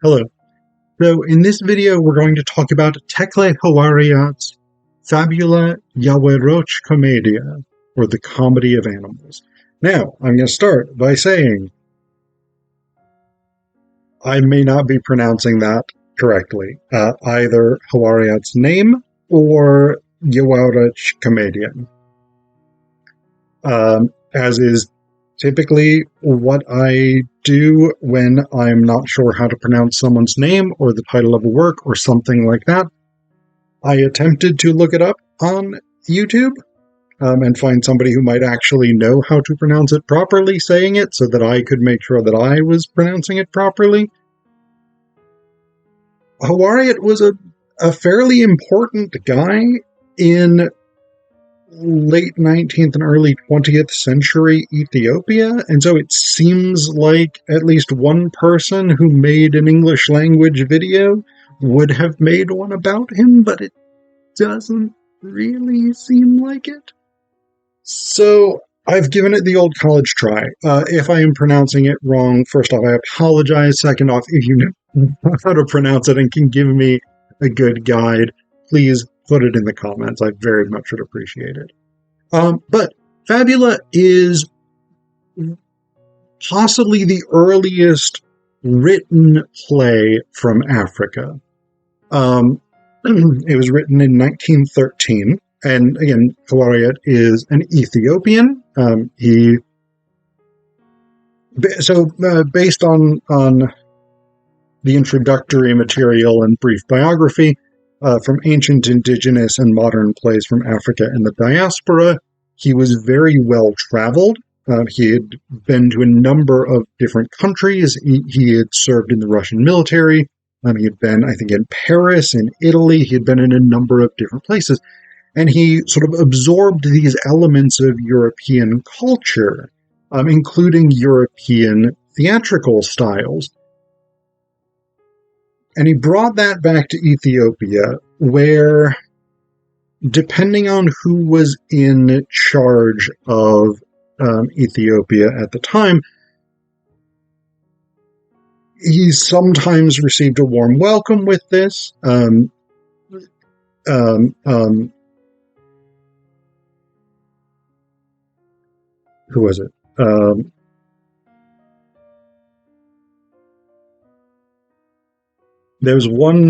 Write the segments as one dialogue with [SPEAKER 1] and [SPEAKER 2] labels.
[SPEAKER 1] Hello. So in this video, we're going to talk about Tekle Hawariat's Fabula Yawreoch Commedia, or the Comedy of Animals. Now, I'm going to start by saying I may not be pronouncing that correctly, either Hawariat's name or Yawreoch Commedia, as is typically what I do when I'm not sure how to pronounce someone's name or the title of a work or something like that. I attempted to look it up on YouTube and find somebody who might actually know how to pronounce it properly saying it so that I could make sure that I was pronouncing it properly. Hawariat was a fairly important guy in late 19th and early 20th century Ethiopia, and so it seems like at least one person who made an English language video would have made one about him, but it doesn't really seem like it. So I've given it the old college try. If I am pronouncing it wrong, first off, I apologize. Second off, if you know how to pronounce it and can give me a good guide, please put it in the comments. I very much would appreciate it. But Fabula is possibly the earliest written play from Africa. It was written in 1913, and again, Hawariat is an Ethiopian. Based on the introductory material and brief biography, from ancient, indigenous, and modern plays from Africa and the diaspora, he was very well traveled. He had been to a number of different countries. He had served in the Russian military. He had been, I think, in Paris, in Italy. He had been in a number of different places. And he sort of absorbed these elements of European culture, including European theatrical styles. And he brought that back to Ethiopia, where, depending on who was in charge of Ethiopia at the time, he sometimes received a warm welcome with this. Who was it? There's Empress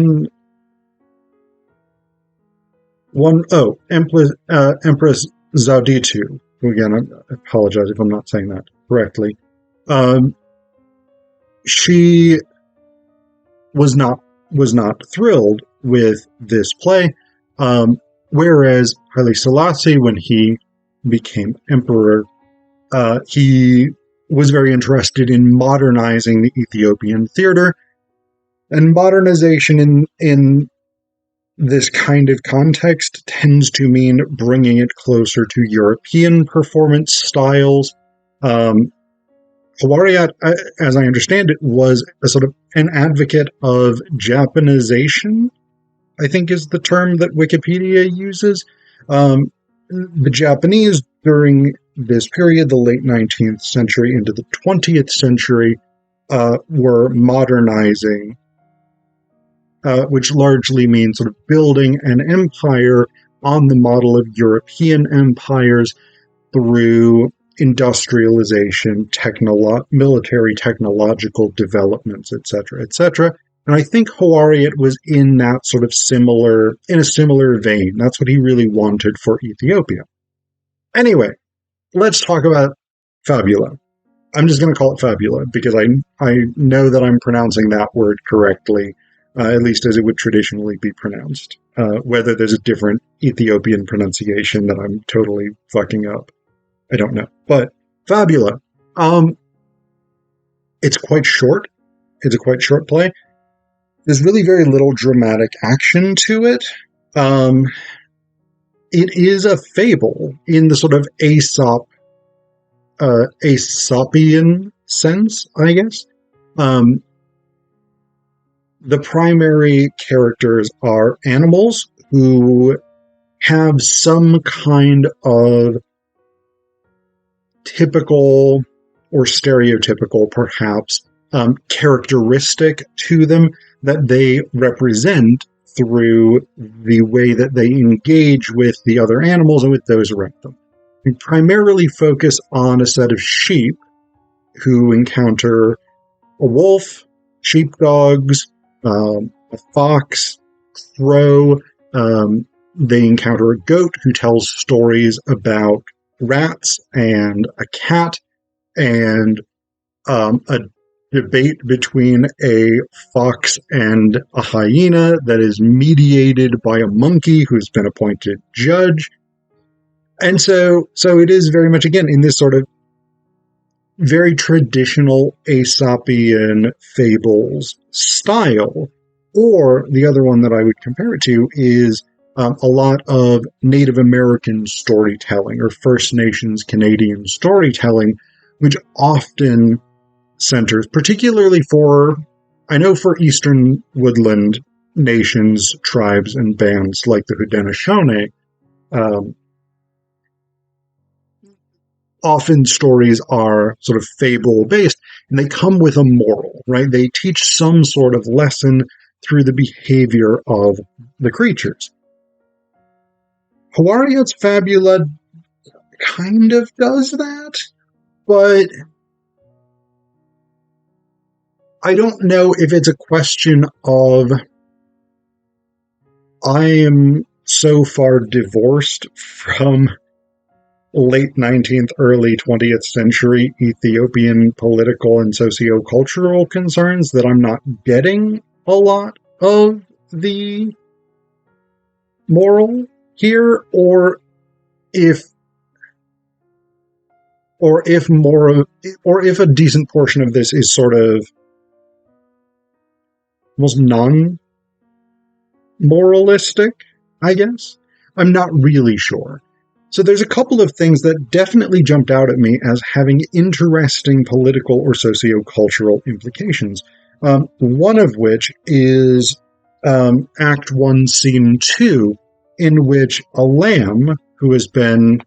[SPEAKER 1] Zauditu, who again, I apologize if I'm not saying that correctly. She was not thrilled with this play, whereas Haile Selassie, when he became emperor, he was very interested in modernizing the Ethiopian theater. And modernization in this kind of context tends to mean bringing it closer to European performance styles. Hawariat, as I understand it, was a sort of an advocate of Japanization, I think is the term that Wikipedia uses. The Japanese, during this period, the late 19th century into the 20th century, were modernizing, which largely means sort of building an empire on the model of European empires through industrialization, military technological developments, etc., etc. And I think Hawariat was in a similar vein. That's what he really wanted for Ethiopia. Anyway, let's talk about Fabula. I'm just going to call it Fabula because I know that I'm pronouncing that word correctly. At least as it would traditionally be pronounced. Whether there's a different Ethiopian pronunciation that I'm totally fucking up, I don't know. But Fabula, it's quite short. It's a quite short play. There's really very little dramatic action to it. It is a fable in the sort of Aesopian sense, I guess. The primary characters are animals who have some kind of typical or stereotypical, perhaps, characteristic to them that they represent through the way that they engage with the other animals and with those around them. We primarily focus on a set of sheep who encounter a wolf, sheepdogs, a fox, crow. They encounter a goat who tells stories about rats, and a cat, and a debate between a fox and a hyena that is mediated by a monkey who's been appointed judge. And so it is very much, again, in this sort of very traditional Aesopian fables style. Or the other one that I would compare it to is a lot of Native American storytelling or First Nations Canadian storytelling, which often centers, particularly for Eastern woodland nations, tribes, and bands like the Haudenosaunee, often stories are sort of fable-based, and they come with a moral, right? They teach some sort of lesson through the behavior of the creatures. Hawariat's Fabula kind of does that, but I don't know if it's a question of I am so far divorced from late 19th, early 20th century Ethiopian political and socio-cultural concerns that I'm not getting a lot of the moral here, or if a decent portion of this is sort of almost non-moralistic, I guess. I'm not really sure. So there's a couple of things that definitely jumped out at me as having interesting political or socio-cultural implications. One of which is Act 1, Scene 2, in which a lamb who has been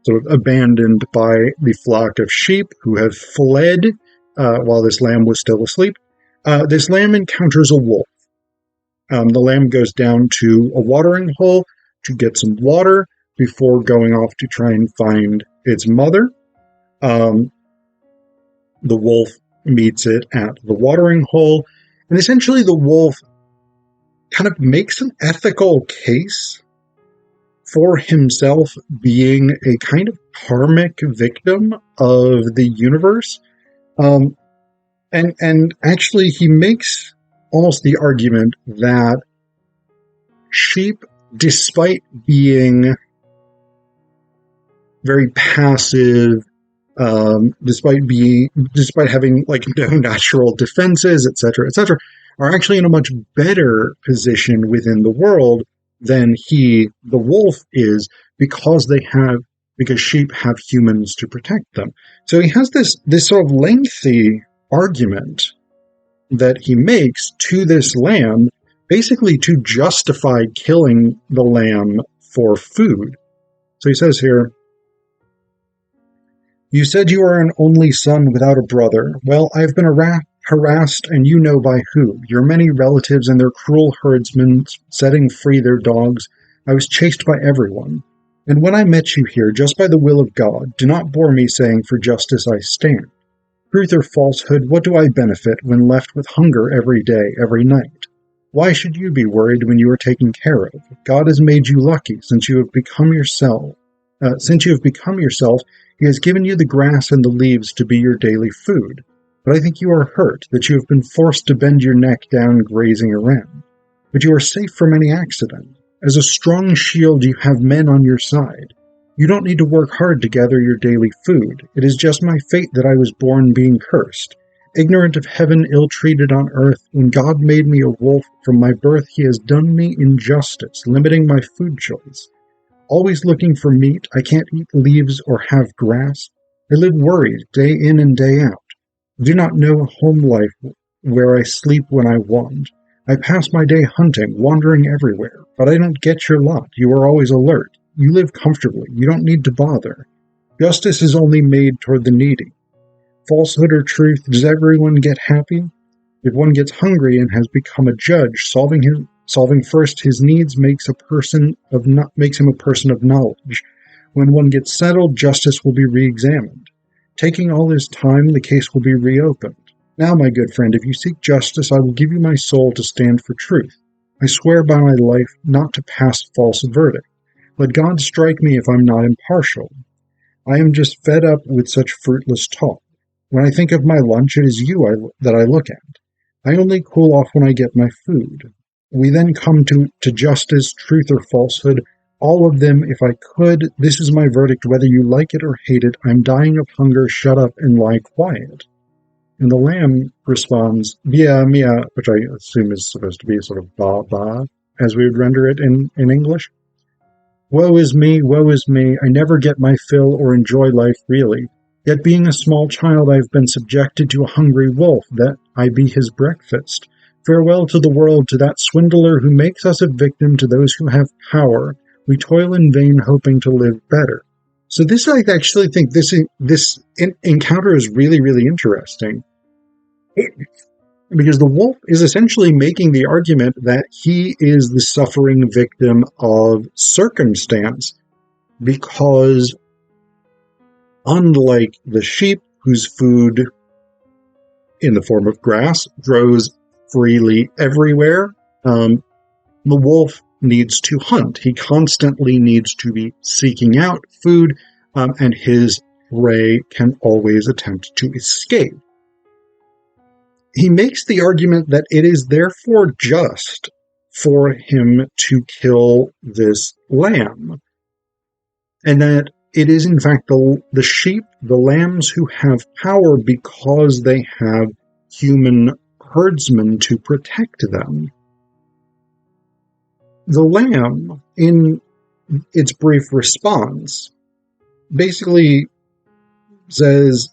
[SPEAKER 1] sort of abandoned by the flock of sheep who have fled while this lamb was still asleep, this lamb encounters a wolf. The lamb goes down to a watering hole to get some water before going off to try and find its mother. The wolf meets it at the watering hole, and essentially the wolf kind of makes an ethical case for himself being a kind of karmic victim of the universe. And actually he makes almost the argument that sheep, despite being very passive, despite having like no natural defenses, etc., are actually in a much better position within the world than the wolf, is, because sheep have humans to protect them. So he has this sort of lengthy argument that he makes to this lamb, basically to justify killing the lamb for food. So he says here, "You said you are an only son without a brother. Well, I've been harassed, and you know by who. Your many relatives and their cruel herdsmen setting free their dogs. I was chased by everyone. And when I met you here, just by the will of God, do not bore me saying, for justice I stand. Truth or falsehood, what do I benefit when left with hunger every day, every night? Why should you be worried when you are taken care of? God has made you lucky since you have become yourself. He has given you the grass and the leaves to be your daily food. But I think you are hurt, that you have been forced to bend your neck down grazing around. But you are safe from any accident. As a strong shield, you have men on your side. You don't need to work hard to gather your daily food. It is just my fate that I was born being cursed. Ignorant of heaven, ill-treated on earth, when God made me a wolf from my birth, he has done me injustice, limiting my food choice. Always looking for meat, I can't eat leaves or have grass. I live worried, day in and day out. I do not know a home life where I sleep when I want. I pass my day hunting, wandering everywhere, but I don't get your lot. You are always alert. You live comfortably. You don't need to bother. Justice is only made toward the needy. falsehood or truth? Does everyone get happy? If one gets hungry and has become a judge, solving first his needs makes him a person of knowledge. When one gets settled, justice will be re-examined. Taking all his time, the case will be reopened. Now, my good friend, if you seek justice, I will give you my soul to stand for truth. I swear by my life not to pass false verdict. Let God strike me if I'm not impartial. I am just fed up with such fruitless talk. When I think of my lunch, it is you that I look at. I only cool off when I get my food. We then come to justice, truth, or falsehood. All of them, if I could. This is my verdict, whether you like it or hate it. I'm dying of hunger. Shut up and lie quiet. And the lamb responds, Bia mia, which I assume is supposed to be sort of ba ba, as we would render it in English. Woe is me, I never get my fill or enjoy life really. Yet being a small child I have been subjected to a hungry wolf, that I be his breakfast. Farewell to the world, to that swindler who makes us a victim, to those who have power. We toil in vain hoping to live better. So this, I actually think this encounter is really, really interesting. Because the wolf is essentially making the argument that he is the suffering victim of circumstance, because unlike the sheep, whose food in the form of grass grows freely everywhere, the wolf needs to hunt. He constantly needs to be seeking out food, and his prey can always attempt to escape. He makes the argument that it is therefore just for him to kill this lamb, and that it is in fact the sheep, the lambs, who have power because they have human herdsmen to protect them. The lamb, in its brief response, basically says,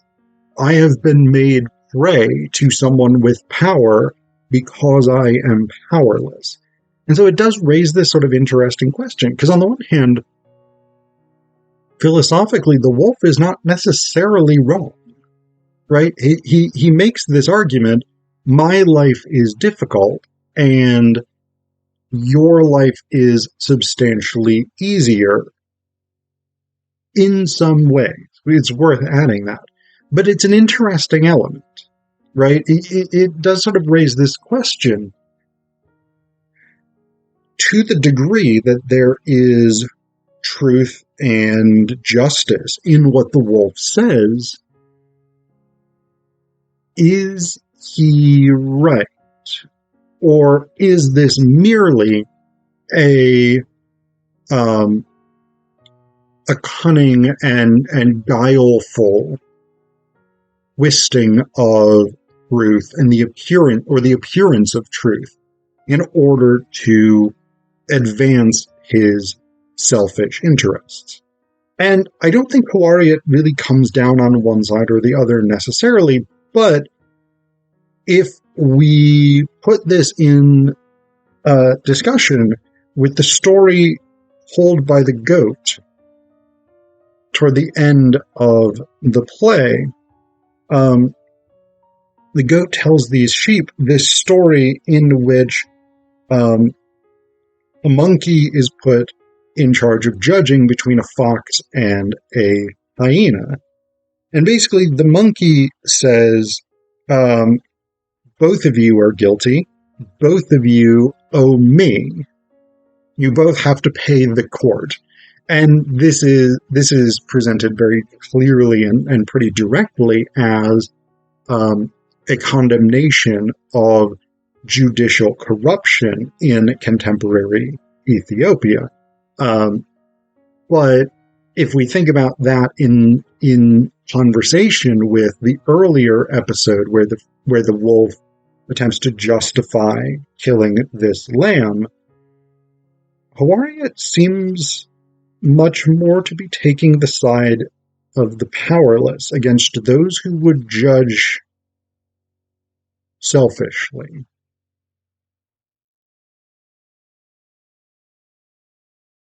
[SPEAKER 1] I have been made prey to someone with power because I am powerless. And so it does raise this sort of interesting question, because on the one hand, philosophically, the wolf is not necessarily wrong, right? He makes this argument, my life is difficult, and your life is substantially easier in some way. It's worth adding that. But it's an interesting element, right? It does sort of raise this question. To the degree that there is truth and justice in what the wolf says, is he right? Or is this merely a cunning and guileful twisting of truth and the appearance of truth in order to advance his selfish interests? And I don't think Hawariat really comes down on one side or the other necessarily, but if we put this in discussion with the story told by the goat toward the end of the play, the goat tells these sheep this story in which a monkey is put in charge of judging between a fox and a hyena. And basically the monkey says, both of you are guilty. Both of you owe me. You both have to pay the court. And this is presented very clearly and pretty directly as a condemnation of judicial corruption in contemporary Ethiopia. But if we think about that in conversation with the earlier episode where the wolf attempts to justify killing this lamb, Hawariat seems much more to be taking the side of the powerless against those who would judge selfishly.